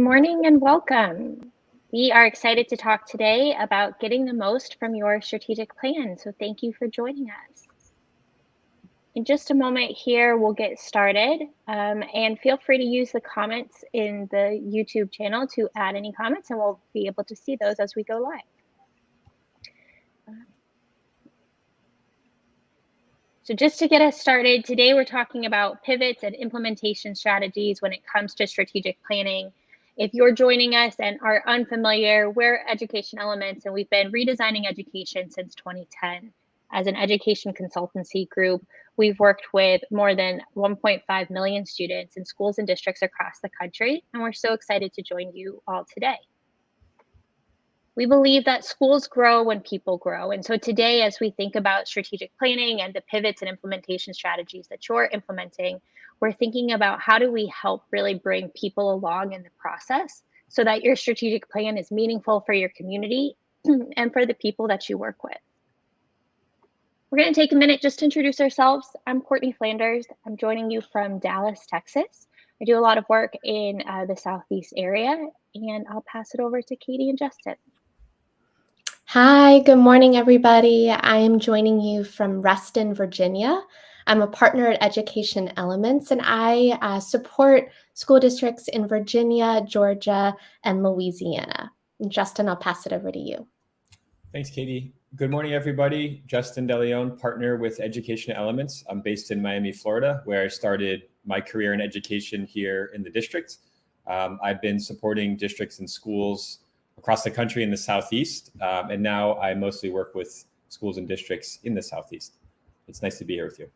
morning and welcome. We are excited to talk today about getting the most from your strategic plan. So thank you for joining us. In just a moment here, we'll get started and feel free to use the comments in the YouTube channel to add any comments and we'll be able to see those as we go live. So just to get us started, today we're talking about pivots and implementation strategies when it comes to strategic planning. If you're joining us and are unfamiliar, we're Education Elements, and we've been redesigning education since 2010. As an education consultancy group, we've worked with more than 1.5 million students in schools and districts across the country, and we're so excited to join you all today. We believe that schools grow when people grow. And so today, as we think about strategic planning and the pivots and implementation strategies that you're implementing, we're thinking about how do we help really bring people along in the process so that your strategic plan is meaningful for your community and for the people that you work with. We're going to take a minute just to introduce ourselves. I'm Courtney Flanders. I'm joining you from Dallas, Texas. I do a lot of work in the Southeast area, and I'll pass it over to Katie and Justin. Hi, good morning, everybody. I am joining you from Reston, Virginia. I'm a partner at Education Elements, and I support school districts in Virginia, Georgia, and Louisiana. Justin, I'll pass it over to you. Thanks, Katie. Good morning, everybody. Justin DeLeon, partner with Education Elements. I'm based in Miami, Florida, where I started my career in education here in the district. I've been supporting districts and schools across the country in the Southeast, and now I mostly work with schools and districts in the Southeast. It's nice to be here with you.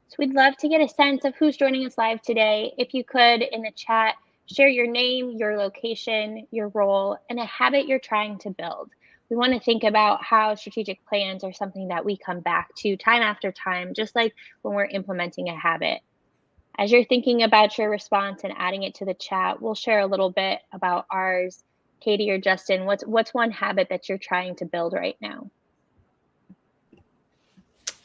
So we'd love to get a sense of who's joining us live today. If you could, in the chat, share your name, your location, your role, and a habit you're trying to build. We want to think about how strategic plans are something that we come back to time after time, just like when we're implementing a habit. As you're thinking about your response and adding it to the chat, we'll share a little bit about ours. Katie or Justin, what's one habit that you're trying to build right now?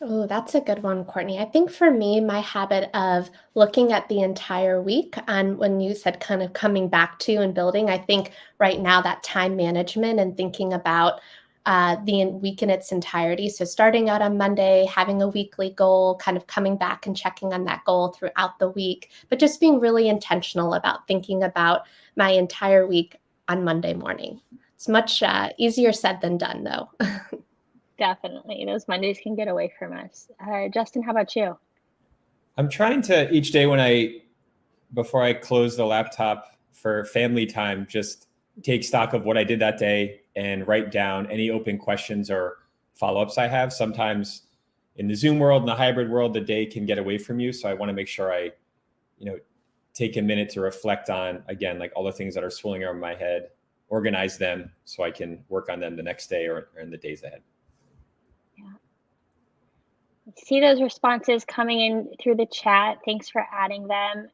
Oh, that's a good one, Courtney. I think for me, my habit of looking at the entire week, and when you said kind of coming back to and building, I think right now that time management and thinking about the week in its entirety. So starting out on Monday, having a weekly goal, kind of coming back and checking on that goal throughout the week, but just being really intentional about thinking about my entire week on Monday morning. It's much easier said than done, though. Definitely. Those Mondays can get away from us. Justin, how about you? I'm trying to each day before I close the laptop for family time, just take stock of what I did that day and write down any open questions or follow-ups I have. Sometimes in the Zoom world, in the hybrid world, the day can get away from you. So I want to make sure I, take a minute to reflect on, again, like all the things that are swirling around my head, organize them so I can work on them the next day or in the days ahead. Yeah. I see those responses coming in through the chat. Thanks for adding them.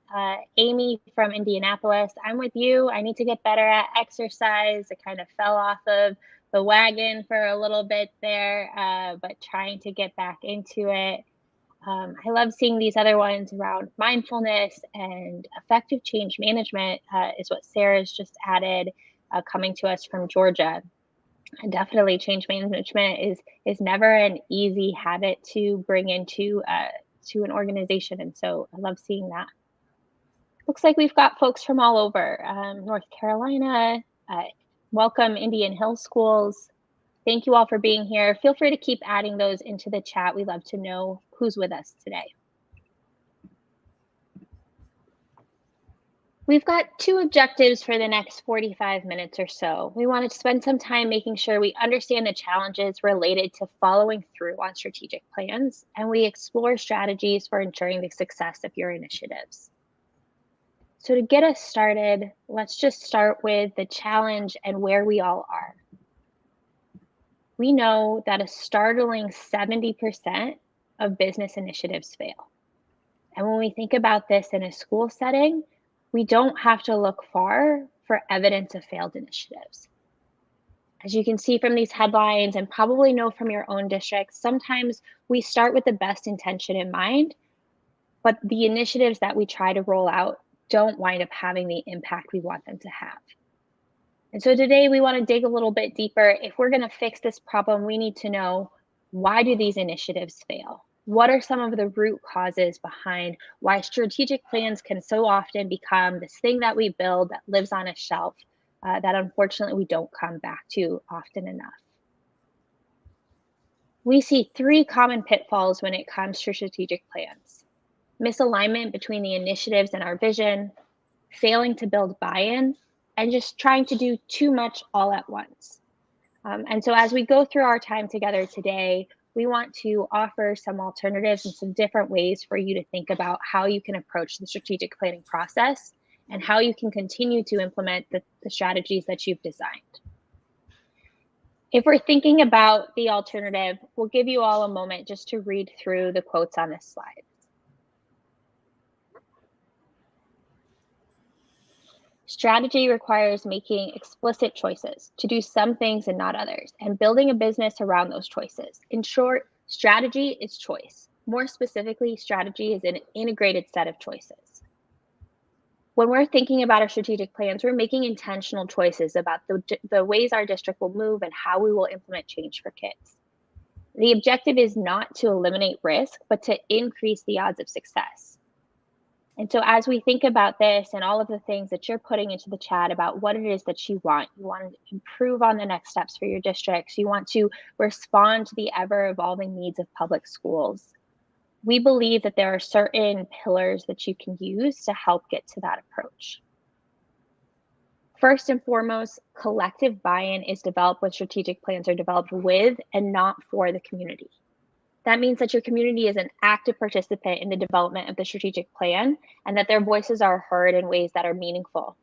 Amy from Indianapolis, I'm with you. I need to get better at exercise. I kind of fell off of the wagon for a little bit there, but trying to get back into it. I love seeing these other ones around mindfulness and effective change management is what Sarah's just added, coming to us from Georgia. And definitely change management is never an easy habit to bring into to an organization. And so I love seeing that. Looks like we've got folks from all over. North Carolina, welcome Indian Hill Schools. Thank you all for being here. Feel free to keep adding those into the chat. We love to know who's with us today. We've got two objectives for the next 45 minutes or so. We wanted to spend some time making sure we understand the challenges related to following through on strategic plans, and we explore strategies for ensuring the success of your initiatives. So to get us started, let's just start with the challenge and where we all are. We know that a startling 70% of business initiatives fail. And when we think about this in a school setting, we don't have to look far for evidence of failed initiatives. As you can see from these headlines and probably know from your own district, sometimes we start with the best intention in mind, but the initiatives that we try to roll out don't wind up having the impact we want them to have. And so today we want to dig a little bit deeper. If we're going to fix this problem, we need to know, why do these initiatives fail? What are some of the root causes behind why strategic plans can so often become this thing that we build that lives on a shelf that unfortunately we don't come back to often enough? We see three common pitfalls when it comes to strategic plans: misalignment between the initiatives and our vision, failing to build buy-in, and just trying to do too much all at once. And so as we go through our time together today, we want to offer some alternatives and some different ways for you to think about how you can approach the strategic planning process and how you can continue to implement the strategies that you've designed. If we're thinking about the alternative, we'll give you all a moment just to read through the quotes on this slide. Strategy requires making explicit choices to do some things and not others, and building a business around those choices. In short, strategy is choice. More specifically, strategy is an integrated set of choices. When we're thinking about our strategic plans, we're making intentional choices about the ways our district will move and how we will implement change for kids. The objective is not to eliminate risk, but to increase the odds of success. And so as we think about this and all of the things that you're putting into the chat about what it is that you want to improve on the next steps for your districts, you want to respond to the ever-evolving needs of public schools, we believe that there are certain pillars that you can use to help get to that approach. First and foremost, collective buy-in is developed when strategic plans are developed with and not for the community. That means that your community is an active participant in the development of the strategic plan and that their voices are heard in ways that are meaningful.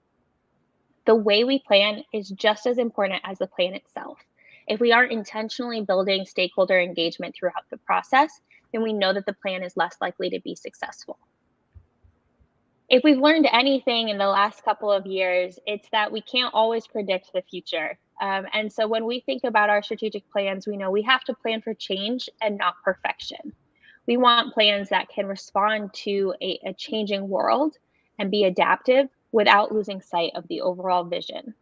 The way we plan is just as important as the plan itself. If we aren't intentionally building stakeholder engagement throughout the process, then we know that the plan is less likely to be successful. If we've learned anything in the last couple of years, it's that we can't always predict the future. And so when we think about our strategic plans, we know we have to plan for change and not perfection. We want plans that can respond to a changing world and be adaptive without losing sight of the overall vision.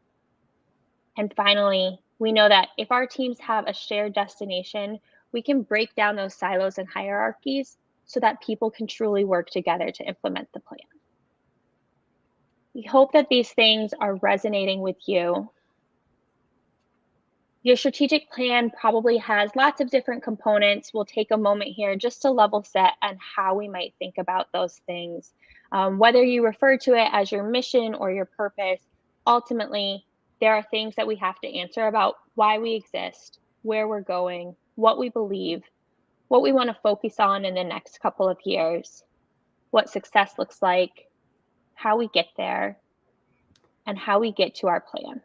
And finally, we know that if our teams have a shared destination, we can break down those silos and hierarchies so that people can truly work together to implement the plan. We hope that these things are resonating with you. Your strategic plan probably has lots of different components. We'll take a moment here just to level set on how we might think about those things. Whether you refer to it as your mission or your purpose, ultimately, there are things that we have to answer about why we exist, where we're going, what we believe, what we want to focus on in the next couple of years, what success looks like, how we get there, and how we get to our plan.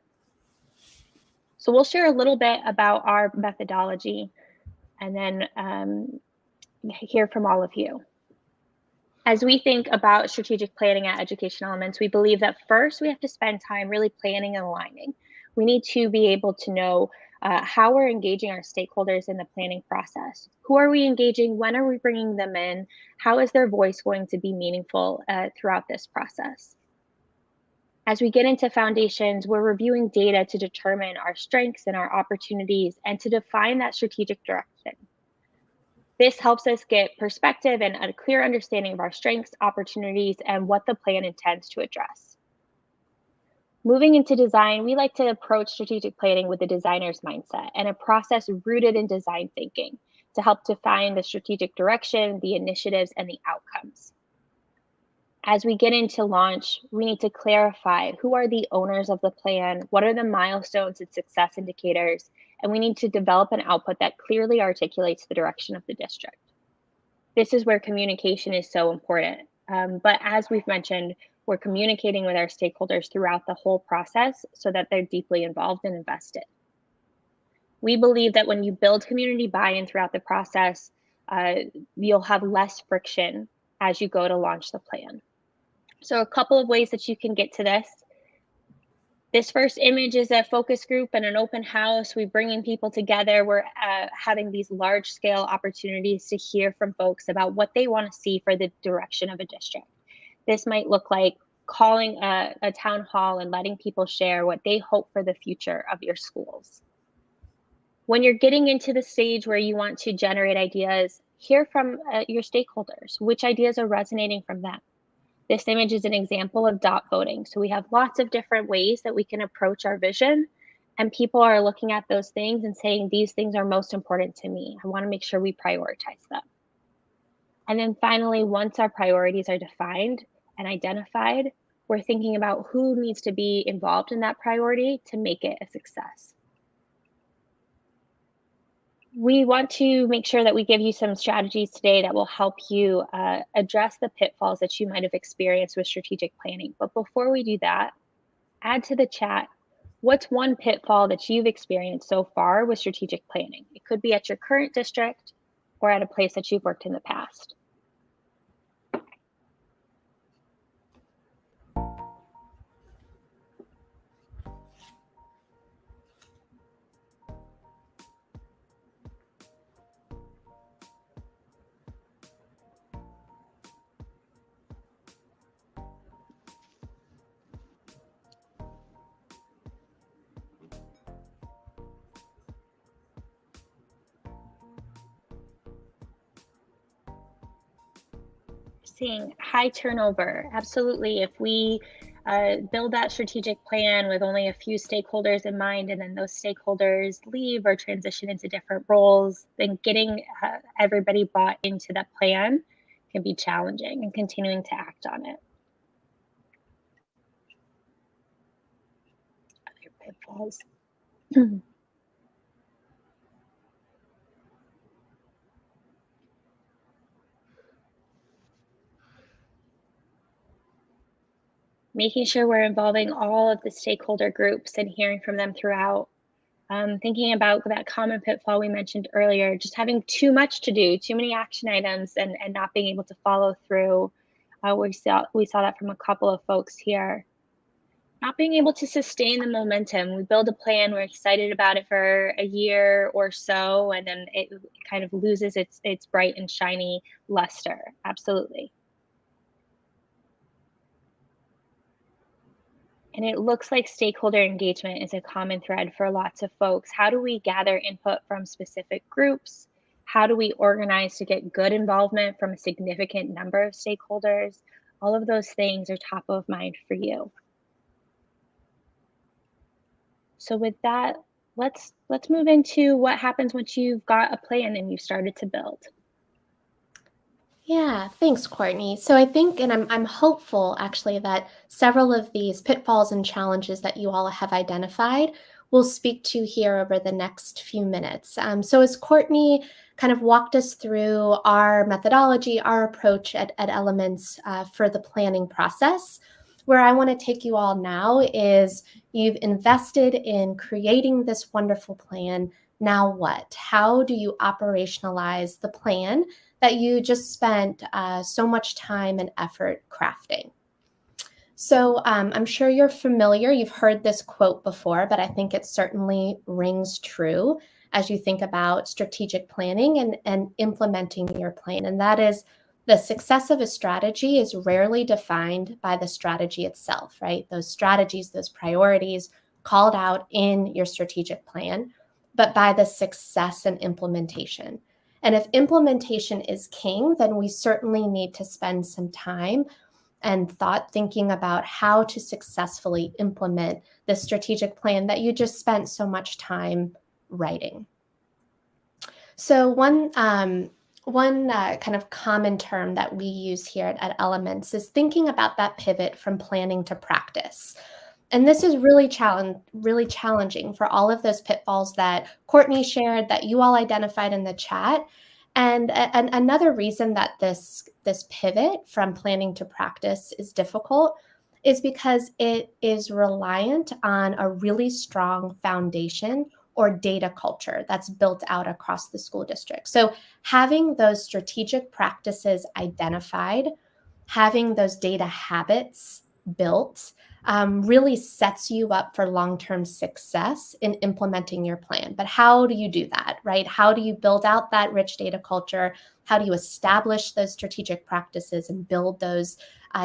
So we'll share a little bit about our methodology and then hear from all of you. As we think about strategic planning at Education Elements, we believe that first we have to spend time really planning and aligning. We need to be able to know how we're engaging our stakeholders in the planning process. Who are we engaging? When are we bringing them in? How is their voice going to be meaningful throughout this process? As we get into foundations, we're reviewing data to determine our strengths and our opportunities and to define that strategic direction. This helps us get perspective and a clear understanding of our strengths, opportunities, and what the plan intends to address. Moving into design, we like to approach strategic planning with a designer's mindset and a process rooted in design thinking to help define the strategic direction, the initiatives, and the outcomes. As we get into launch, we need to clarify who are the owners of the plan, what are the milestones and success indicators, and we need to develop an output that clearly articulates the direction of the district. This is where communication is so important. But as we've mentioned, we're communicating with our stakeholders throughout the whole process so that they're deeply involved and invested. We believe that when you build community buy-in throughout the process, you'll have less friction as you go to launch the plan. So a couple of ways that you can get to this. This first image is a focus group and an open house. We're bringing people together. We're having these large scale opportunities to hear from folks about what they want to see for the direction of a district. This might look like calling a town hall and letting people share what they hope for the future of your schools. When you're getting into the stage where you want to generate ideas, hear from your stakeholders, which ideas are resonating from them. This image is an example of dot voting. So we have lots of different ways that we can approach our vision, and people are looking at those things and saying, these things are most important to me. I want to make sure we prioritize them. And then finally, once our priorities are defined and identified, we're thinking about who needs to be involved in that priority to make it a success. We want to make sure that we give you some strategies today that will help you address the pitfalls that you might have experienced with strategic planning. But before we do that, add to the chat, what's one pitfall that you've experienced so far with strategic planning? It could be at your current district or at a place that you've worked in the past. Seeing high turnover, absolutely. If we build that strategic plan with only a few stakeholders in mind, and then those stakeholders leave or transition into different roles, then getting everybody bought into that plan can be challenging, and continuing to act on it. Other pitfalls. Making sure we're involving all of the stakeholder groups and hearing from them throughout. Thinking about that common pitfall we mentioned earlier, just having too much to do, too many action items, and not being able to follow through. We saw that from a couple of folks here. Not being able to sustain the momentum. We build a plan, we're excited about it for a year or so, and then it kind of loses its bright and shiny luster. Absolutely. And it looks like stakeholder engagement is a common thread for lots of folks. How do we gather input from specific groups? How do we organize to get good involvement from a significant number of stakeholders? All of those things are top of mind for you. So with that, let's move into what happens once you've got a plan and you've started to build. Yeah, thanks, Courtney. So I think, and I'm hopeful actually that several of these pitfalls and challenges that you all have identified will speak to here over the next few minutes. So as Courtney kind of walked us through our methodology, our approach at Elements for the planning process, where I want to take you all now is you've invested in creating this wonderful plan. Now what? How do you operationalize the plan that you just spent so much time and effort crafting? So I'm sure you're familiar, you've heard this quote before, but I think it certainly rings true as you think about strategic planning and implementing your plan. And that is, the success of a strategy is rarely defined by the strategy itself, right? Those strategies, those priorities called out in your strategic plan, but by the success and implementation. And if implementation is king, then we certainly need to spend some time and thought thinking about how to successfully implement the strategic plan that you just spent so much time writing. So one kind of common term that we use here at Elements is thinking about that pivot from planning to practice. And this is really challenging for all of those pitfalls that Courtney shared, that you all identified in the chat. And another reason that this pivot from planning to practice is difficult is because it is reliant on a really strong foundation or data culture that's built out across the school district. So having those strategic practices identified, having those data habits built, really sets you up for long-term success in implementing your plan. But how do you do that, right? How do you build out that rich data culture? How do you establish those strategic practices and build those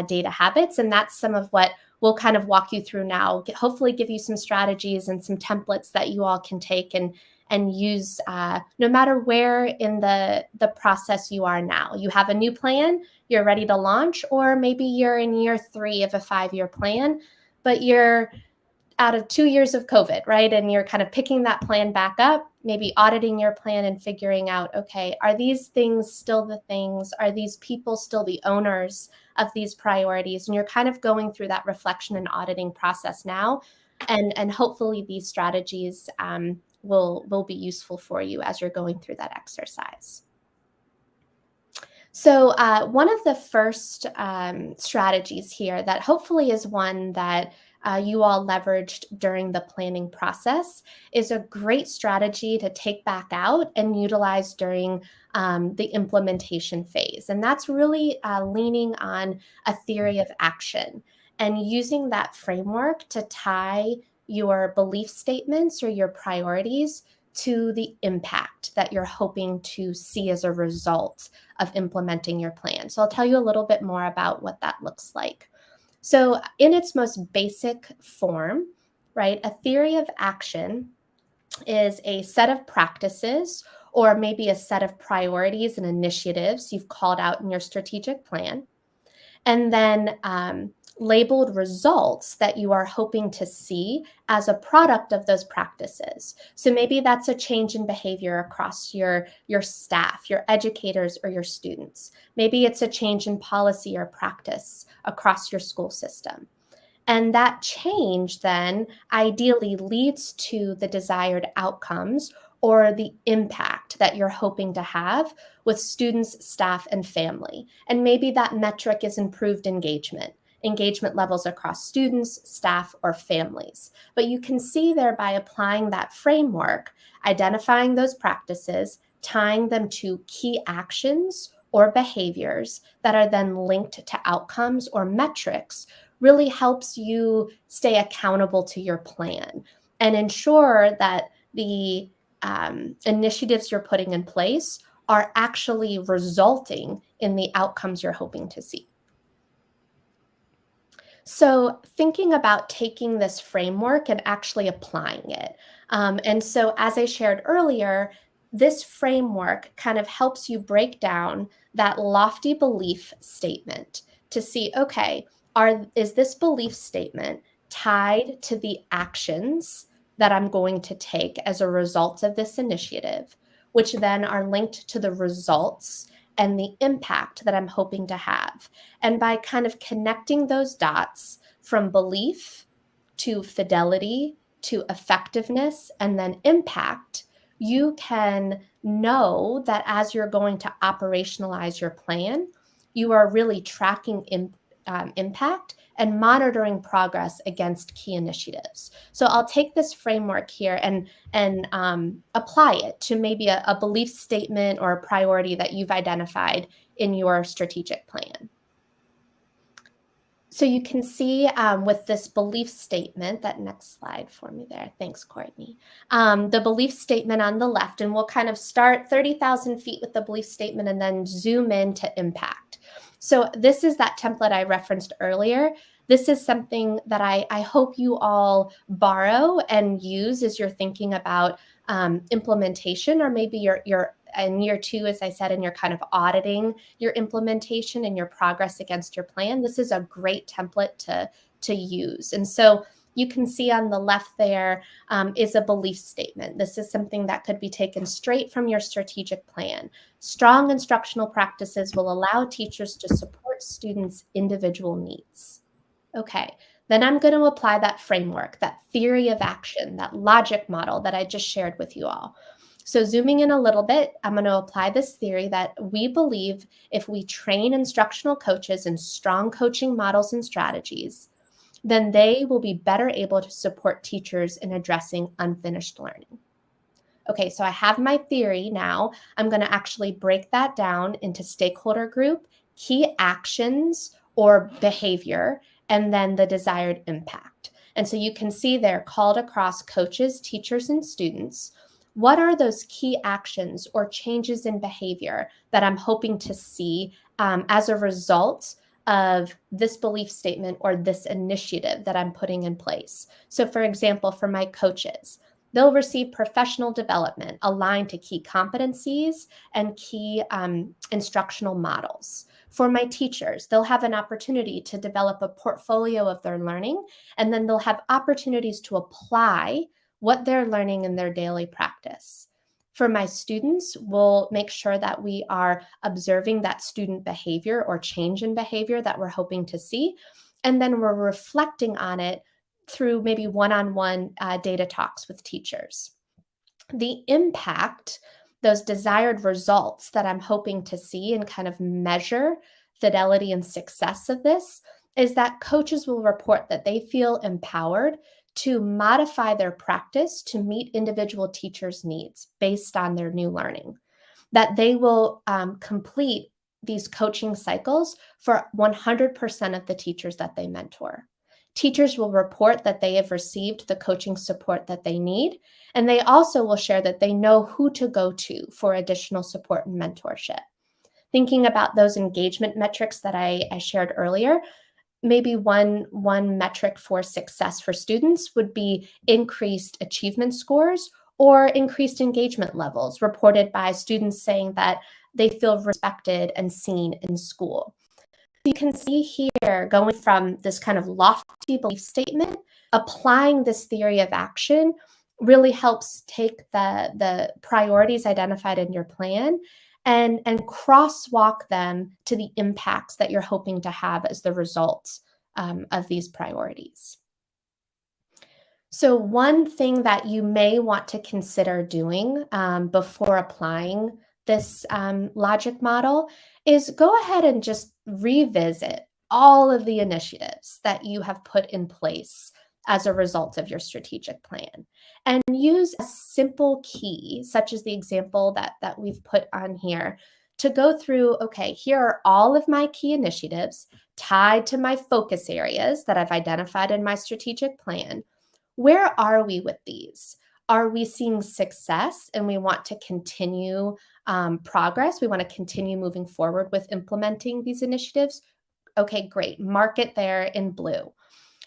data habits? And that's some of what we'll kind of walk you through now, hopefully give you some strategies and some templates that you all can take and use no matter where in the process you are now. You have a new plan, you're ready to launch, or maybe you're in year 3 of a 5-year plan, but you're out of 2 years of COVID, right? And you're kind of picking that plan back up, maybe auditing your plan and figuring out, okay, are these things still the things? Are these people still the owners of these priorities? And you're kind of going through that reflection and auditing process now. And hopefully these strategies will be useful for you as you're going through that exercise. So one of the first strategies here that hopefully is one that you all leveraged during the planning process is a great strategy to take back out and utilize during the implementation phase. And that's really leaning on a theory of action and using that framework to tie your belief statements or your priorities to the impact that you're hoping to see as a result of implementing your plan. So I'll tell you a little bit more about what that looks like. So in its most basic form, right, a theory of action is a set of practices or maybe a set of priorities and initiatives you've called out in your strategic plan, and then labeled results that you are hoping to see as a product of those practices. So maybe that's a change in behavior across your staff, your educators, or your students. Maybe it's a change in policy or practice across your school system. And that change then ideally leads to the desired outcomes or the impact that you're hoping to have with students, staff, and family. And maybe that metric is improved engagement levels across students, staff, or families. But you can see there by applying that framework, identifying those practices, tying them to key actions or behaviors that are then linked to outcomes or metrics really helps you stay accountable to your plan and ensure that the initiatives you're putting in place are actually resulting in the outcomes you're hoping to see. So thinking about taking this framework and actually applying it. And so as I shared earlier, this framework kind of helps you break down that lofty belief statement to see, okay, is this belief statement tied to the actions that I'm going to take as a result of this initiative, which then are linked to the results and the impact that I'm hoping to have. And by kind of connecting those dots from belief to fidelity to effectiveness and then impact, you can know that as you're going to operationalize your plan, you are really tracking impact and monitoring progress against key initiatives. So I'll take this framework here and apply it to maybe a belief statement or a priority that you've identified in your strategic plan. So you can see with this belief statement, that next slide for me there. Thanks, Courtney. The belief statement on the left, and we'll kind of start 30,000 feet with the belief statement and then zoom in to impact. So this is that template I referenced earlier. This is something that I hope you all borrow and use as you're thinking about implementation, or maybe you're in year 2, as I said, and you're kind of auditing your implementation and your progress against your plan. This is a great template to use. And so you can see on the left there is a belief statement. This is something that could be taken straight from your strategic plan. Strong instructional practices will allow teachers to support students' individual needs. Okay, then I'm going to apply that framework, that theory of action, that logic model that I just shared with you all. So zooming in a little bit, I'm going to apply this theory that we believe if we train instructional coaches in strong coaching models and strategies, then they will be better able to support teachers in addressing unfinished learning. Okay, so I have my theory now. I'm going to actually break that down into stakeholder group, key actions or behavior, and then the desired impact. And so you can see there called across coaches, teachers, and students. What are those key actions or changes in behavior that I'm hoping to see as a result of this belief statement or this initiative that I'm putting in place? So for example, for my coaches, they'll receive professional development aligned to key competencies and key instructional models. For my teachers, they'll have an opportunity to develop a portfolio of their learning, and then they'll have opportunities to apply what they're learning in their daily practice. For my students, we'll make sure that we are observing that student behavior or change in behavior that we're hoping to see, and then we're reflecting on it through maybe one-on-one data talks with teachers. The impact, those desired results that I'm hoping to see and kind of measure fidelity and success of this, is that coaches will report that they feel empowered to modify their practice to meet individual teachers' needs based on their new learning, that they will complete these coaching cycles for 100% of the teachers that they mentor. Teachers will report that they have received the coaching support that they need, and they also will share that they know who to go to for additional support and mentorship. Thinking about those engagement metrics that I shared earlier, maybe one metric for success for students would be increased achievement scores or increased engagement levels reported by students saying that they feel respected and seen in school. You can see here, going from this kind of lofty belief statement, applying this theory of action really helps take the priorities identified in your plan and crosswalk them to the impacts that you're hoping to have as the results of these priorities. So one thing that you may want to consider doing before applying this logic model is go ahead and just revisit all of the initiatives that you have put in place as a result of your strategic plan, and use a simple key, such as the example that we've put on here, to go through, okay, here are all of my key initiatives tied to my focus areas that I've identified in my strategic plan. Where are we with these? Are we seeing success and we want to continue progress? We want to continue moving forward with implementing these initiatives? Okay, great. Mark it there in blue.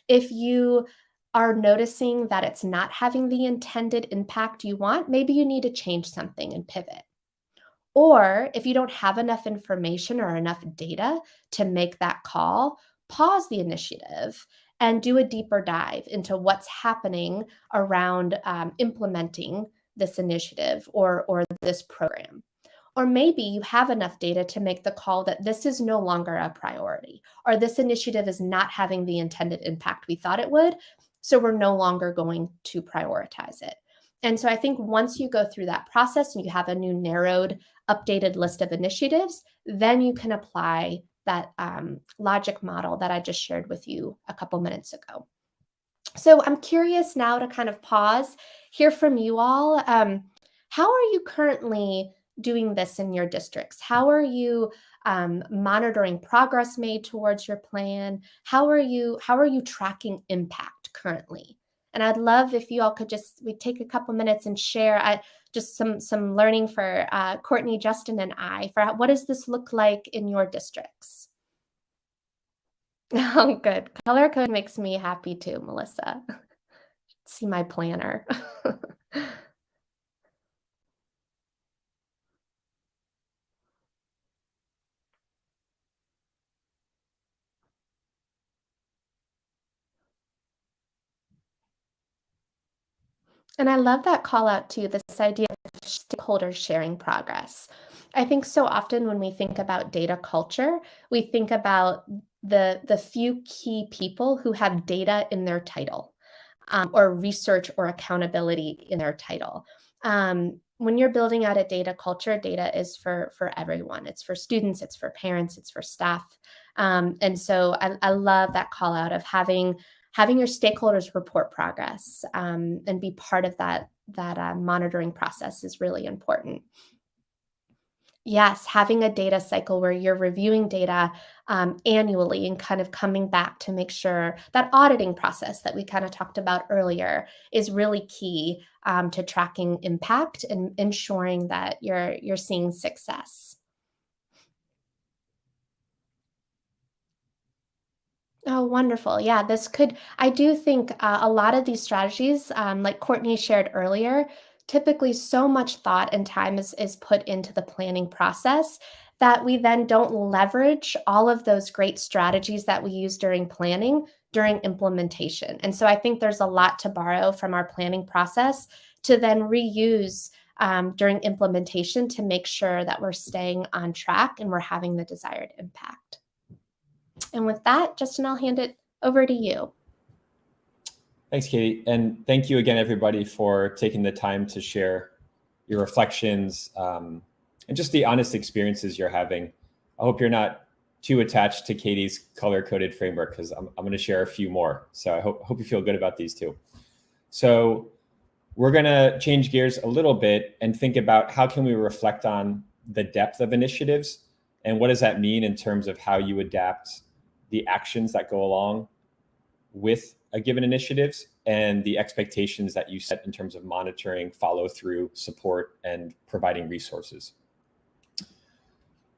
If you are noticing that it's not having the intended impact you want, maybe you need to change something and pivot. Or if you don't have enough information or enough data to make that call, pause the initiative and do a deeper dive into what's happening around implementing this initiative or this program. Or maybe you have enough data to make the call that this is no longer a priority, or this initiative is not having the intended impact we thought it would, so we're no longer going to prioritize it. And so I think once you go through that process and you have a new narrowed, updated list of initiatives, then you can apply that logic model that I just shared with you a couple minutes ago. So I'm curious now to kind of pause, hear from you all. How are you currently doing this in your districts? How are you monitoring progress made towards your plan? How are you tracking impact currently? And I'd love if you all could we take a couple minutes and share just some learning for Courtney, Justin, and I for what does this look like in your districts? Oh, good. Color code makes me happy too, Melissa. See my planner. And I love that call out too, this idea of stakeholders sharing progress. I think so often when we think about data culture, we think about the few key people who have data in their title, or research or accountability in their title. When you're building out a data culture, data is for everyone. It's for students, it's for parents, it's for staff. And so I love that call out of having your stakeholders report progress and be part of that monitoring process is really important. Yes, having a data cycle where you're reviewing data annually, and kind of coming back to make sure that auditing process that we kind of talked about earlier is really key to tracking impact and ensuring that you're seeing success. Oh, wonderful. Yeah, I do think a lot of these strategies, like Courtney shared earlier, typically so much thought and time is put into the planning process that we then don't leverage all of those great strategies that we use during planning during implementation. And so I think there's a lot to borrow from our planning process to then reuse during implementation to make sure that we're staying on track and we're having the desired impact. And with that, Justin, I'll hand it over to you. Thanks, Katie. And thank you again, everybody, for taking the time to share your reflections and just the honest experiences you're having. I hope you're not too attached to Katie's color-coded framework, because I'm going to share a few more. So I hope you feel good about these too. So we're going to change gears a little bit and think about how can we reflect on the depth of initiatives and what does that mean in terms of how you adapt the actions that go along with a given initiatives and the expectations that you set in terms of monitoring, follow through, support, and providing resources.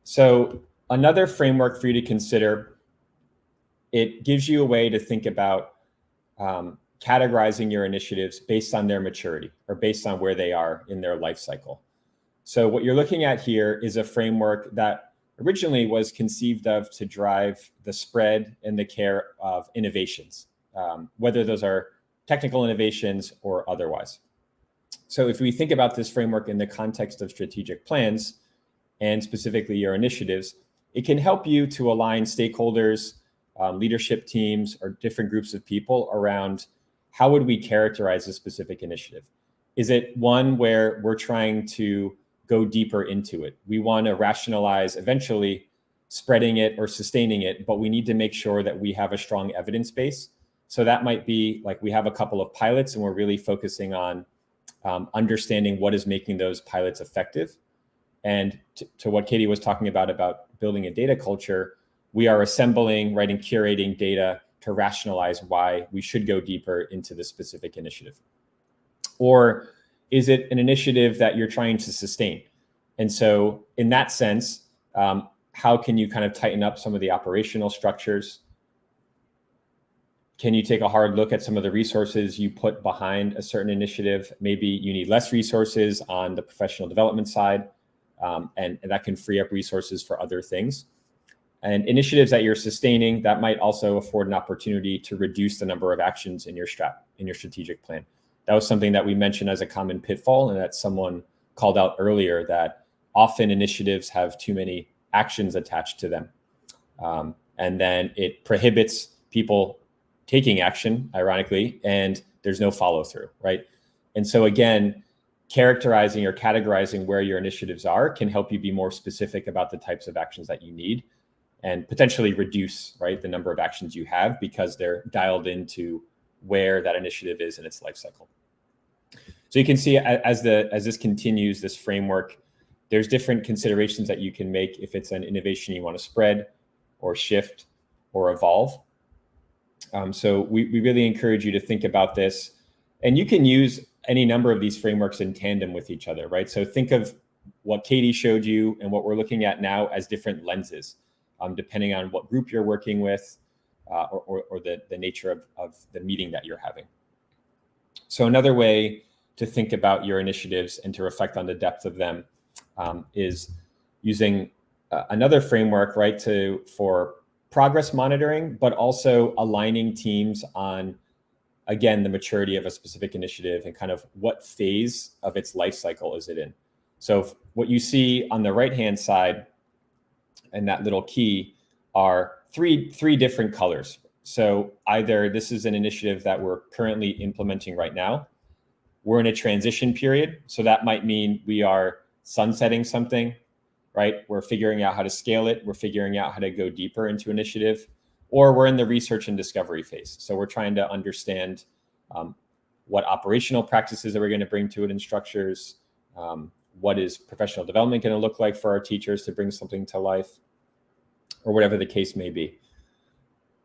So another framework for you to consider, it gives you a way to think about categorizing your initiatives based on their maturity or based on where they are in their life cycle. So what you're looking at here is a framework that originally was conceived of to drive the spread and the care of innovations, whether those are technical innovations or otherwise. So if we think about this framework in the context of strategic plans and specifically your initiatives, it can help you to align stakeholders, leadership teams, or different groups of people around how would we characterize a specific initiative. Is it one where we're trying to go deeper into it? We want to rationalize eventually spreading it or sustaining it, but we need to make sure that we have a strong evidence base. So that might be like we have a couple of pilots and we're really focusing on understanding what is making those pilots effective. And to what Katie was talking about building a data culture, we are assembling, right, and curating data to rationalize why we should go deeper into the specific initiative. Or is it an initiative that you're trying to sustain? And so in that sense, how can you kind of tighten up some of the operational structures? Can you take a hard look at some of the resources you put behind a certain initiative? Maybe you need less resources on the professional development side, and that can free up resources for other things. And initiatives that you're sustaining, that might also afford an opportunity to reduce the number of actions in your strategic plan. That was something that we mentioned as a common pitfall, and that someone called out earlier, that often initiatives have too many actions attached to them. And then it prohibits people taking action, ironically, and there's no follow through, right? And so again, characterizing or categorizing where your initiatives are can help you be more specific about the types of actions that you need and potentially reduce, right, the number of actions you have because they're dialed into where that initiative is in its life cycle. So you can see as this continues, this framework, there's different considerations that you can make if it's an innovation you want to spread or shift or evolve. So we really encourage you to think about this, and you can use any number of these frameworks in tandem with each other, right? So think of what Katie showed you and what we're looking at now as different lenses, depending on what group you're working with or the nature of the meeting that you're having. So another way to think about your initiatives and to reflect on the depth of them is using another framework, right, for progress monitoring, but also aligning teams on, again, the maturity of a specific initiative and kind of what phase of its life cycle is it in. So what you see on the right-hand side and that little key are three different colors. So either this is an initiative that we're currently implementing right now. We're in a transition period. So that might mean we are sunsetting something, right? We're figuring out how to scale it. We're figuring out how to go deeper into initiative, or we're in the research and discovery phase. So we're trying to understand what operational practices are we going to bring to it in structures? What is professional development going to look like for our teachers to bring something to life? or whatever the case may be.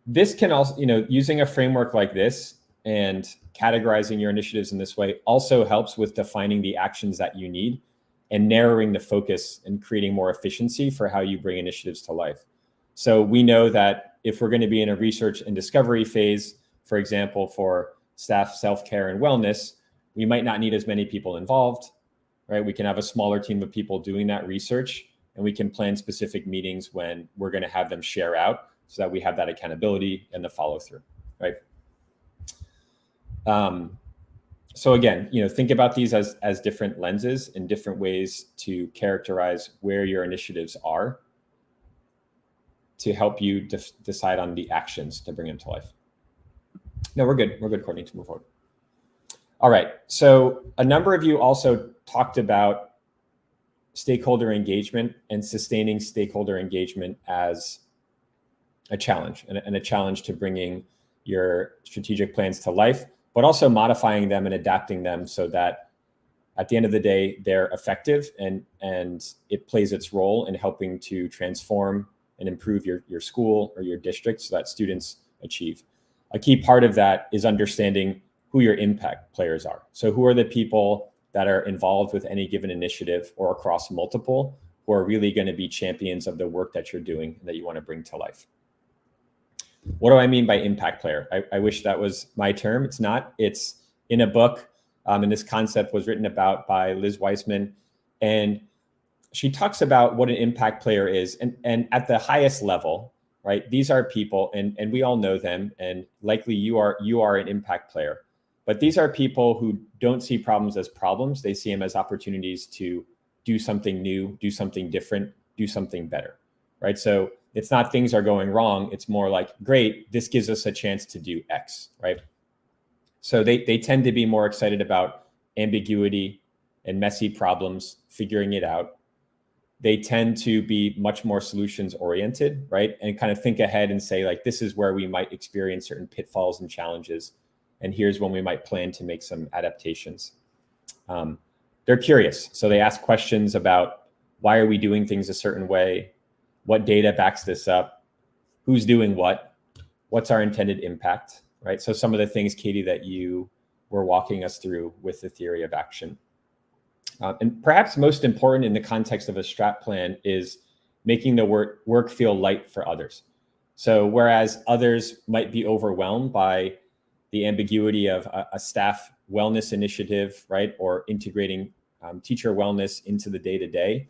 This can also, using a framework like this and categorizing your initiatives in this way also helps with defining the actions that you need and narrowing the focus and creating more efficiency for how you bring initiatives to life. So we know that if we're going to be in a research and discovery phase, for example, for staff self-care and wellness, we might not need as many people involved, right? We can have a smaller team of people doing that research, and we can plan specific meetings when we're going to have them share out so that we have that accountability and the follow through, right? So again, think about these as different lenses and different ways to characterize where your initiatives are to help you decide on the actions to bring them to life. No, we're good. We're good, Courtney, to move forward. All right. So a number of you also talked about stakeholder engagement and sustaining stakeholder engagement as a challenge and a challenge to bringing your strategic plans to life, but also modifying them and adapting them so that at the end of the day, they're effective and it plays its role in helping to transform and improve your school or your district so that students achieve. A key part of that is understanding who your impact players are. So who are the people that are involved with any given initiative or across multiple who are really going to be champions of the work that you're doing and that you want to bring to life. What do I mean by impact player? I wish that was my term. It's not. It's in a book, and this concept was written about by Liz Weissman, and she talks about what an impact player is. And at the highest level, right, these are people, and we all know them, and likely you are an impact player. But these are people who don't see problems as problems. They see them as opportunities to do something new, do something different, do something better, right? So it's not things are going wrong. It's more like, great, this gives us a chance to do X, right? So they tend to be more excited about ambiguity and messy problems, figuring it out. They tend to be much more solutions oriented, right? And kind of think ahead and say, like, this is where we might experience certain pitfalls and challenges. And here's when we might plan to make some adaptations. They're curious. So they ask questions about, why are we doing things a certain way? What data backs this up? Who's doing what? What's our intended impact, right? So some of the things, Katie, that you were walking us through with the theory of action. And perhaps most important in the context of a strat plan is making the work feel light for others. So whereas others might be overwhelmed by the ambiguity of a staff wellness initiative, right? Or integrating teacher wellness into the day-to-day,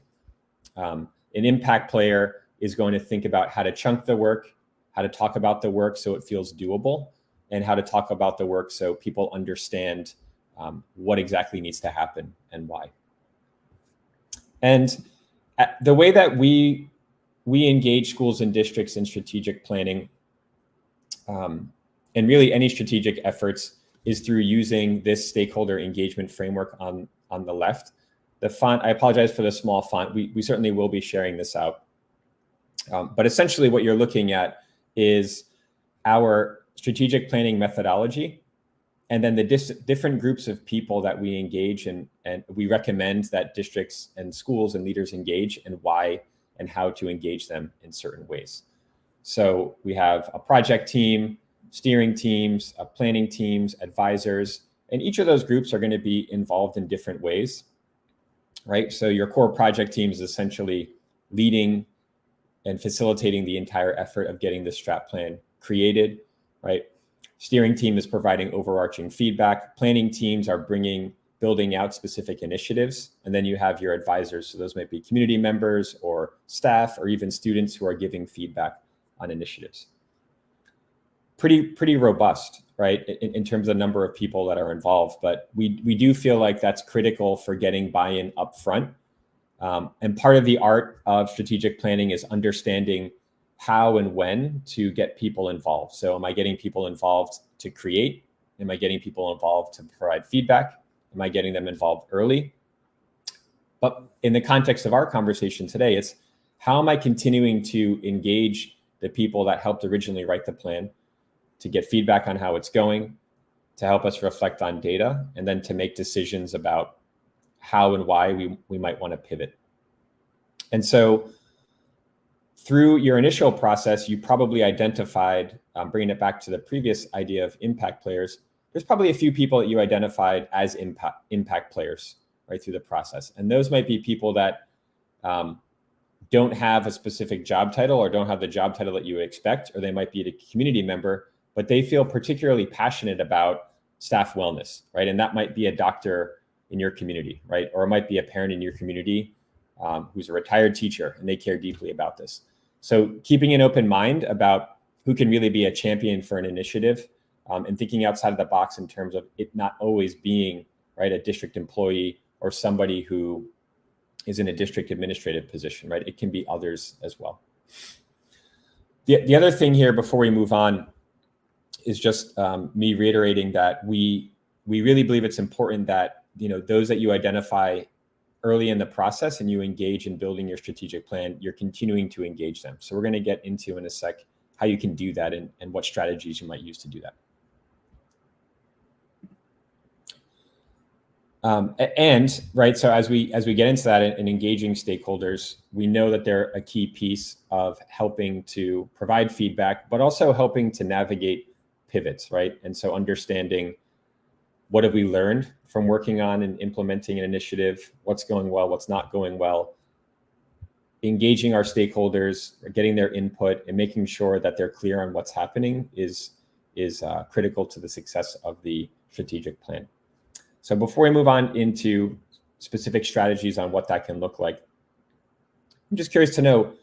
an impact player is going to think about how to chunk the work, how to talk about the work so it feels doable, and how to talk about the work so people understand what exactly needs to happen and why. And the way that we engage schools and districts in strategic planning, and really any strategic efforts, is through using this stakeholder engagement framework on the left. The font, I apologize for the small font. We certainly will be sharing this out. But essentially what you're looking at is our strategic planning methodology, and then the different groups of people that we engage and we recommend that districts and schools and leaders engage, and why and how to engage them in certain ways. So we have a project team, steering teams, planning teams, advisors, and each of those groups are going to be involved in different ways, right? So your core project team is essentially leading and facilitating the entire effort of getting the strat plan created, right? Steering team is providing overarching feedback. Planning teams are building out specific initiatives. And then you have your advisors. So those might be community members or staff or even students who are giving feedback on initiatives. Pretty robust, right? In terms of the number of people that are involved, but we do feel like that's critical for getting buy-in up front. And part of the art of strategic planning is understanding how and when to get people involved. So am I getting people involved to create? Am I getting people involved to provide feedback? Am I getting them involved early? But in the context of our conversation today, it's how am I continuing to engage the people that helped originally write the plan, to get feedback on how it's going, to help us reflect on data, and then to make decisions about how and why we might want to pivot. And so through your initial process, you probably identified, bringing it back to the previous idea of impact players, there's probably a few people that you identified as impact players right through the process. And those might be people that don't have a specific job title or don't have the job title that you would expect, or they might be a community member, but they feel particularly passionate about staff wellness, right? And that might be a doctor in your community, right? Or it might be a parent in your community who's a retired teacher and they care deeply about this. So keeping an open mind about who can really be a champion for an initiative and thinking outside of the box in terms of it not always being, right, a district employee or somebody who is in a district administrative position, right? It can be others as well. The other thing here before we move on is just me reiterating that we really believe it's important that, you know, those that you identify early in the process and you engage in building your strategic plan, you're continuing to engage them. So we're going to get into in a sec how you can do that and what strategies you might use to do that. And right, so as we get into that and engaging stakeholders, we know that they're a key piece of helping to provide feedback, but also helping to navigate pivots, right? And so understanding what have we learned from working on and implementing an initiative, what's going well, what's not going well, engaging our stakeholders, getting their input, and making sure that they're clear on what's happening is critical to the success of the strategic plan. So before we move on into specific strategies on what that can look like, I'm just curious to know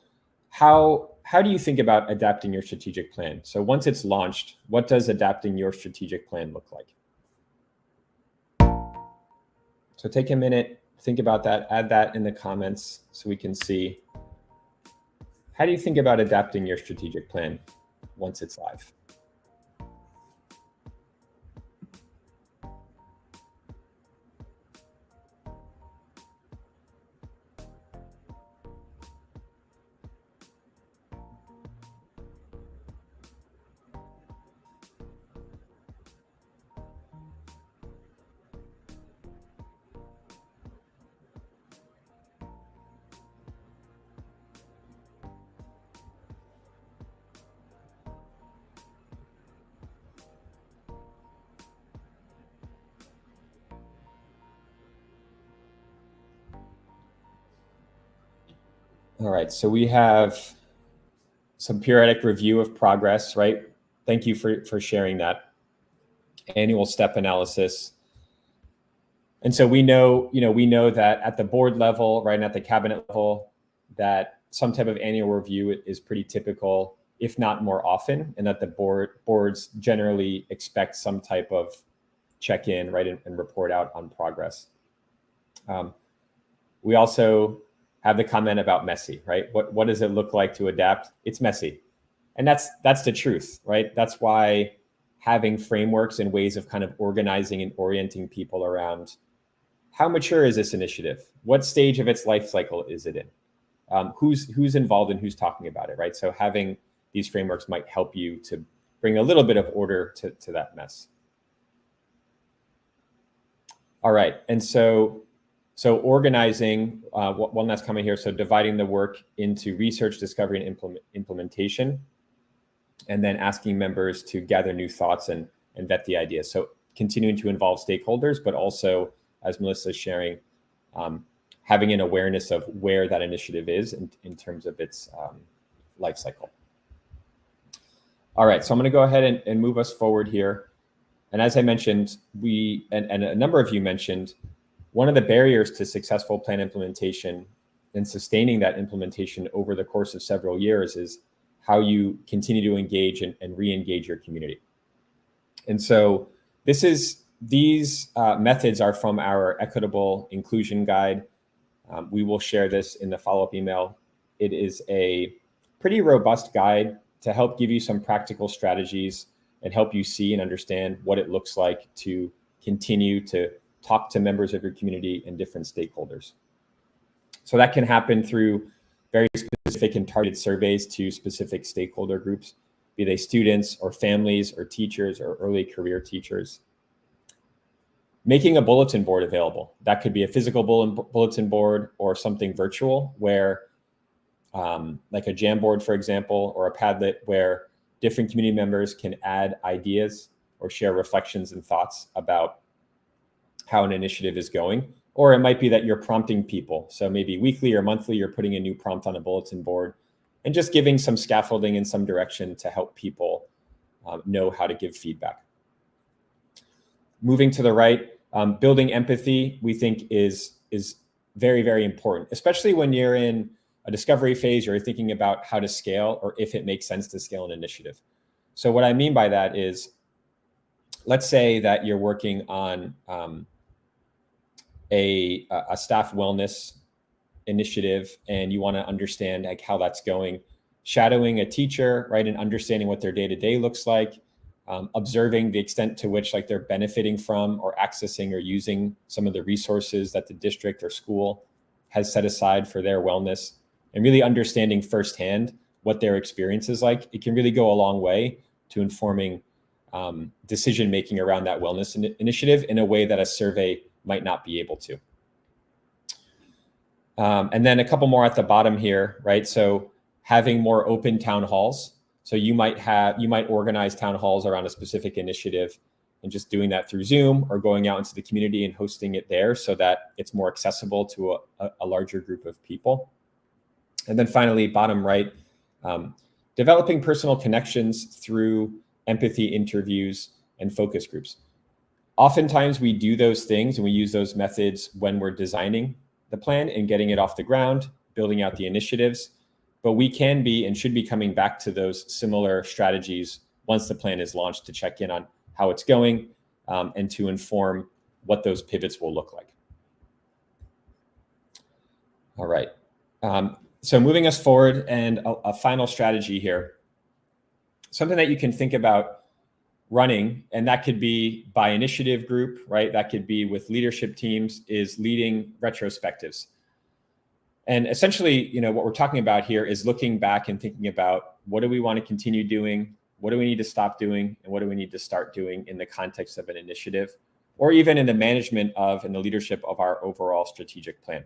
how do you think about adapting your strategic plan? So once it's launched, what does adapting your strategic plan look like? So take a minute, think about that, add that in the comments so we can see. How do you think about adapting your strategic plan once it's live? All right, so we have some periodic review of progress, right? Thank you for sharing that. Annual step analysis. And so we know that at the board level, right, and at the cabinet level, that some type of annual review is pretty typical, if not more often, and that the boards generally expect some type of check-in, right, and report out on progress. We also have the comment about messy, right? What does it look like to adapt? It's messy. And that's the truth, right? That's why having frameworks and ways of kind of organizing and orienting people around how mature is this initiative? What stage of its life cycle is it in? Who's involved and who's talking about it, right? So having these frameworks might help you to bring a little bit of order to that mess. All right, and so organizing, one last comment here. So dividing the work into research, discovery, and implementation, and then asking members to gather new thoughts and vet the ideas. So continuing to involve stakeholders, but also, as Melissa is sharing, having an awareness of where that initiative is in terms of its life cycle. All right, so I'm going to go ahead and move us forward here. And as I mentioned, and a number of you mentioned, one of the barriers to successful plan implementation and sustaining that implementation over the course of several years is how you continue to engage and re-engage your community. And so these methods are from our Equitable Inclusion Guide. We will share this in the follow-up email. It is a pretty robust guide to help give you some practical strategies and help you see and understand what it looks like to continue to talk to members of your community and different stakeholders. So that can happen through very specific and targeted surveys to specific stakeholder groups, be they students or families or teachers or early career teachers. Making a bulletin board available. That could be a physical bulletin board or something virtual where like a Jamboard, for example, or a Padlet where different community members can add ideas or share reflections and thoughts about how an initiative is going. Or it might be that you're prompting people. So maybe weekly or monthly, you're putting a new prompt on a bulletin board and just giving some scaffolding in some direction to help people know how to give feedback. Moving to the right, building empathy, we think is very, very important, especially when you're in a discovery phase, you're thinking about how to scale or if it makes sense to scale an initiative. So what I mean by that is, let's say that you're working on a staff wellness initiative and you want to understand like how that's going. Shadowing a teacher, right, and understanding what their day-to-day looks like, observing the extent to which like they're benefiting from or accessing or using some of the resources that the district or school has set aside for their wellness, and really understanding firsthand what their experience is like. It can really go a long way to informing decision-making around that wellness initiative in a way that a survey might not be able to. And then a couple more at the bottom here, right? So having more open town halls. So you might organize town halls around a specific initiative and just doing that through Zoom or going out into the community and hosting it there so that it's more accessible to a larger group of people. And then finally, bottom right, developing personal connections through empathy interviews and focus groups. Oftentimes we do those things and we use those methods when we're designing the plan and getting it off the ground, building out the initiatives. But we can be and should be coming back to those similar strategies once the plan is launched to check in on how it's going and to inform what those pivots will look like. All right. So moving us forward, and a final strategy here, something that you can think about running, and that could be by initiative group, right? That could be with leadership teams, is leading retrospectives. And essentially, what we're talking about here is looking back and thinking about what do we want to continue doing? What do we need to stop doing? And what do we need to start doing in the context of an initiative, or even in the management of and the leadership of our overall strategic plan?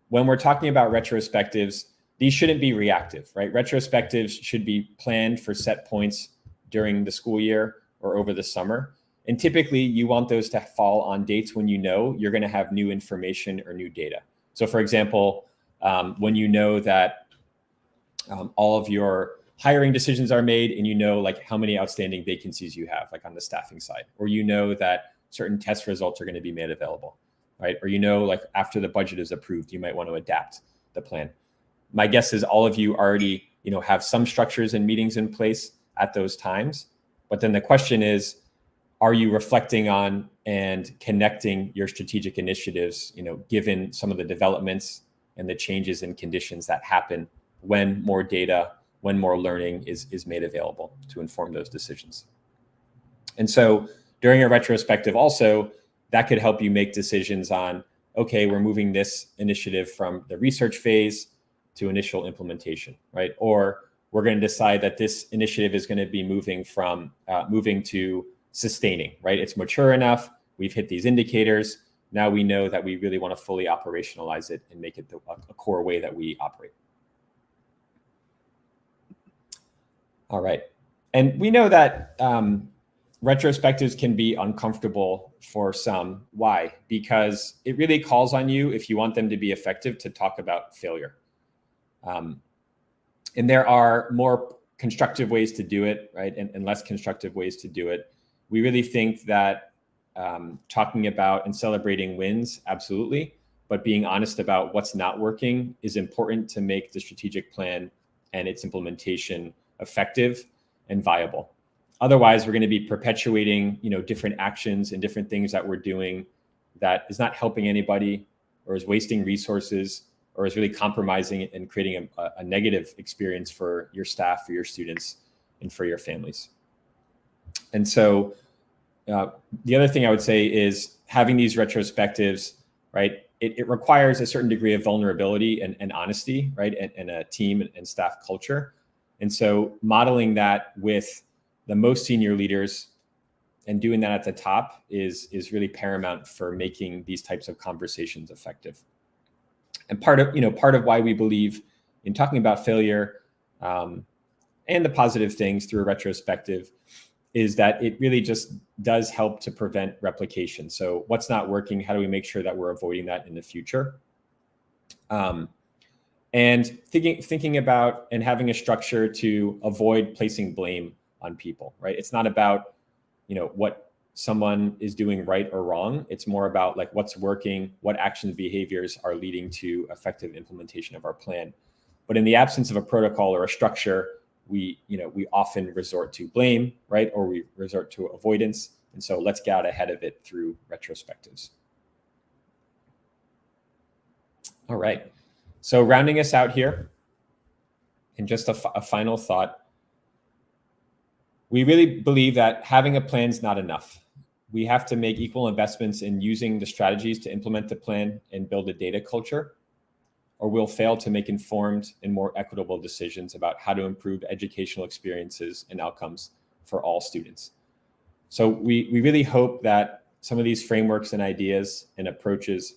When we're talking about retrospectives, these shouldn't be reactive, right? Retrospectives should be planned for set points during the school year or over the summer. And typically you want those to fall on dates when you know you're going to have new information or new data. So for example, when you know that all of your hiring decisions are made and you know like how many outstanding vacancies you have, like on the staffing side, or you know that certain test results are going to be made available, right? Or like after the budget is approved, you might want to adapt the plan. My guess is all of you already have some structures and meetings in place at those times. But then the question is, are you reflecting on and connecting your strategic initiatives, given some of the developments and the changes in conditions that happen when more data, when more learning is made available to inform those decisions? And so during a retrospective also, that could help you make decisions on, okay, we're moving this initiative from the research phase to initial implementation, right? Or we're going to decide that this initiative is going to be moving to sustaining, right? It's mature enough. We've hit these indicators. Now we know that we really want to fully operationalize it and make it a core way that we operate. All right. And we know that retrospectives can be uncomfortable for some. Why? Because it really calls on you, if you want them to be effective, to talk about failure. And there are more constructive ways to do it, right? And less constructive ways to do it. We really think that talking about and celebrating wins, absolutely, but being honest about what's not working is important to make the strategic plan and its implementation effective and viable. Otherwise, we're going to be perpetuating, different actions and different things that we're doing that is not helping anybody, or is wasting resources, or is really compromising and creating a negative experience for your staff, for your students, and for your families. And so the other thing I would say is having these retrospectives, right? It requires a certain degree of vulnerability and honesty, right? And a team and staff culture. And so modeling that with the most senior leaders and doing that at the top is really paramount for making these types of conversations effective. And part of why we believe in talking about failure and the positive things through a retrospective is that it really just does help to prevent replication. So what's not working, how do we make sure that we're avoiding that in the future? And thinking about and having a structure to avoid placing blame on people, right? It's not about, what someone is doing right or wrong. It's more about like what's working, what actions, behaviors are leading to effective implementation of our plan. But in the absence of a protocol or a structure, we often resort to blame, right? Or we resort to avoidance. And so let's get out ahead of it through retrospectives. All right. So rounding us out here, and just a final thought, we really believe that having a plan is not enough. We have to make equal investments in using the strategies to implement the plan and build a data culture, or we'll fail to make informed and more equitable decisions about how to improve educational experiences and outcomes for all students. So we really hope that some of these frameworks and ideas and approaches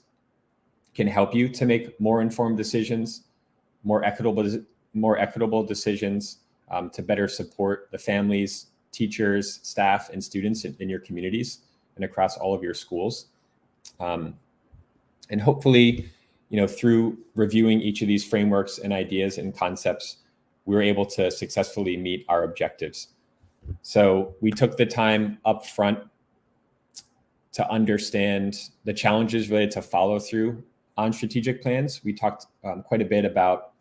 can help you to make more informed decisions, more equitable decisions, to better support the families, teachers, staff, and students in your communities and across all of your schools. And hopefully, through reviewing each of these frameworks and ideas and concepts, we were able to successfully meet our objectives. So we took the time up front to understand the challenges related to follow through on strategic plans. We talked quite a bit about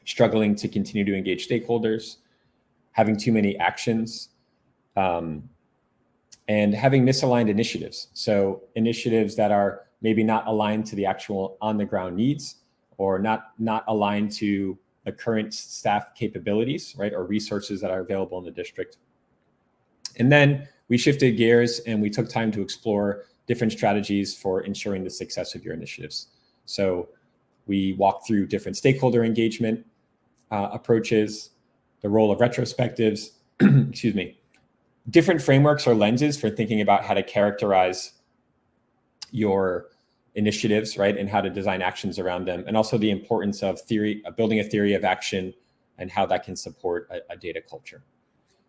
struggling to continue to engage stakeholders, having too many actions, and having misaligned initiatives. So initiatives that are maybe not aligned to the actual on-the-ground needs, or not aligned to the current staff capabilities, right, or resources that are available in the district. And then we shifted gears and we took time to explore different strategies for ensuring the success of your initiatives. So we walked through different stakeholder engagement approaches, the role of retrospectives, excuse me, different frameworks or lenses for thinking about how to characterize your initiatives, right, and how to design actions around them, and also the importance of building a theory of action and how that can support a data culture.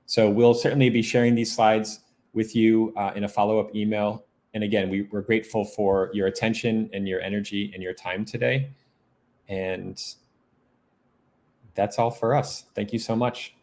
So we'll certainly be sharing these slides with you in a follow-up email. And again, we're grateful for your attention and your energy and your time today. And that's all for us. Thank you so much.